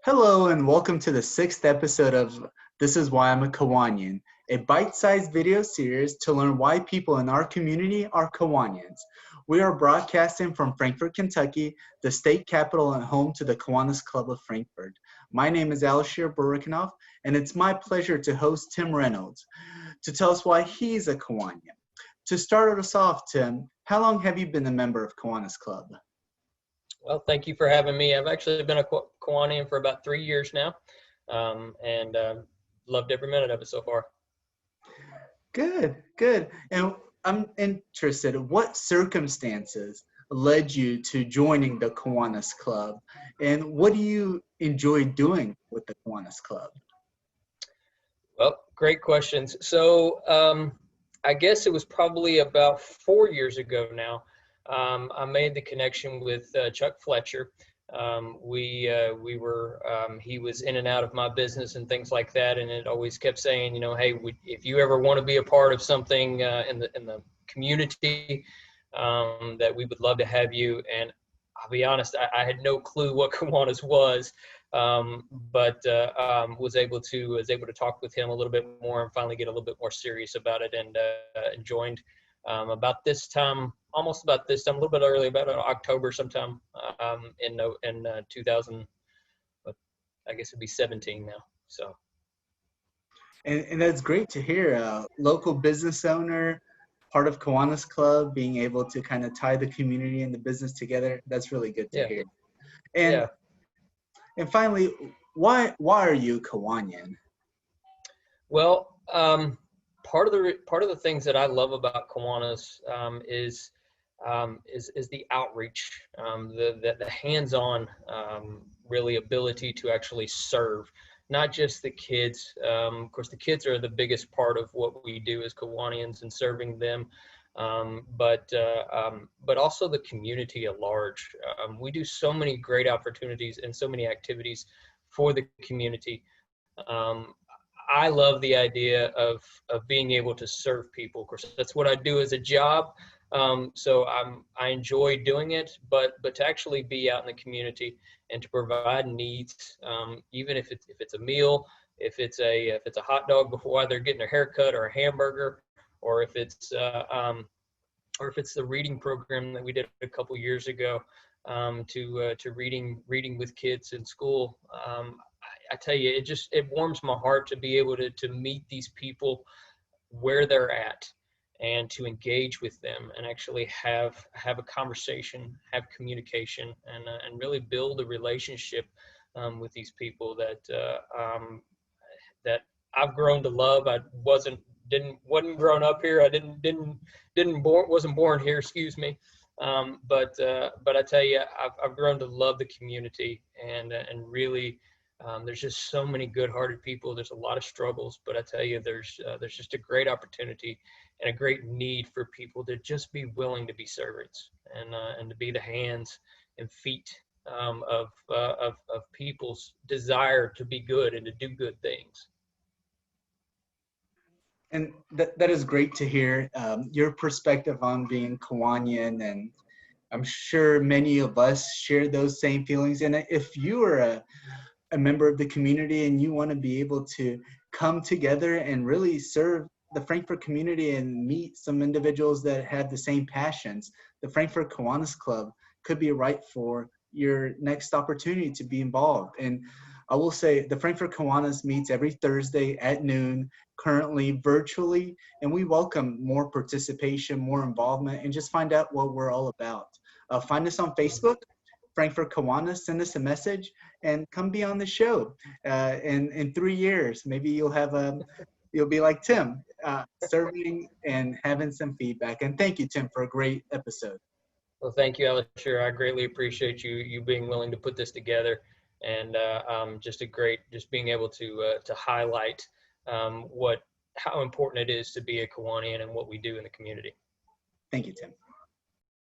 Hello and welcome to the sixth episode of This Is Why I'm a Kiwanian, a bite-sized video series to learn why people in our community are Kiwanians. We are broadcasting from Frankfort, Kentucky, the state capital and home to the Kiwanis Club of Frankfort. My name is Alishir Burikanoff, and it's my pleasure to host Tim Reynolds to tell us why he's a Kiwanian. To start us off, Tim, how long have you been a member of Kiwanis Club? Well, thank you for having me. I've actually been a Kiwanian for about 3 years now, and loved every minute of it so far. Good, good. And I'm interested, what circumstances led you to joining the Kiwanis Club? And what do you enjoy doing with the Kiwanis Club? Well, great questions. So I guess it was probably about 4 years ago now. I made the connection with Chuck Fletcher. He was in and out of my business and things like that, and it always kept saying, hey, if you ever want to be a part of something in the community, that we would love to have you. And I'll be honest, I had no clue what Kiwanis was, but was able to talk with him a little bit more and finally get a little bit more serious about it, and joined about this time, almost about this time, a little bit early, about October sometime, in 2000, I guess it'd be 17 now. So. And that's great to hear. Local business owner, part of Kiwanis Club, being able to kind of tie the community and the business together. That's really good to hear. And and finally, why are you Kiwanian? Well, part of the things that I love about Kiwanis is the outreach, the hands-on really ability to actually serve, not just the kids. Of course, the kids are the biggest part of what we do as Kiwanians and serving them, but also the community at large. We do so many great opportunities and so many activities for the community. I love the idea of being able to serve people. Of course, that's what I do as a job. So I enjoy doing it, but to actually be out in the community and to provide needs, even if it's a meal, if it's a hot dog before they're getting a haircut, or a hamburger, or if it's the reading program that we did a couple years ago, to reading with kids in school. I tell you, it warms my heart to be able to meet these people where they're at, and to engage with them and actually have a conversation, have communication, and really build a relationship with these people that I've grown to love. I wasn't grown up here. I wasn't born here. Excuse me. But I tell you, I've grown to love the community, and really. There's just so many good-hearted people. There's a lot of struggles, but I tell you, there's just a great opportunity and a great need for people to just be willing to be servants, and to be the hands and feet of people's desire to be good and to do good things. And that is great to hear, your perspective on being Kiwanian, and I'm sure many of us share those same feelings. And if you are a member of the community and you want to be able to come together and really serve the Frankfort community and meet some individuals that have the same passions, the Frankfort Kiwanis Club could be right for your next opportunity to be involved. And I will say the Frankfort Kiwanis meets every Thursday at noon, currently virtually, and we welcome more participation, more involvement, and just find out what we're all about. Find us on Facebook, Frankfort Kiwanis, send us a message and come be on the show. In 3 years, maybe you'll be like Tim, serving and having some feedback. And thank you, Tim, for a great episode. Well, thank you, Alishir. I greatly appreciate you being willing to put this together, and just being able to highlight how important it is to be a Kiwanian and what we do in the community. Thank you, Tim.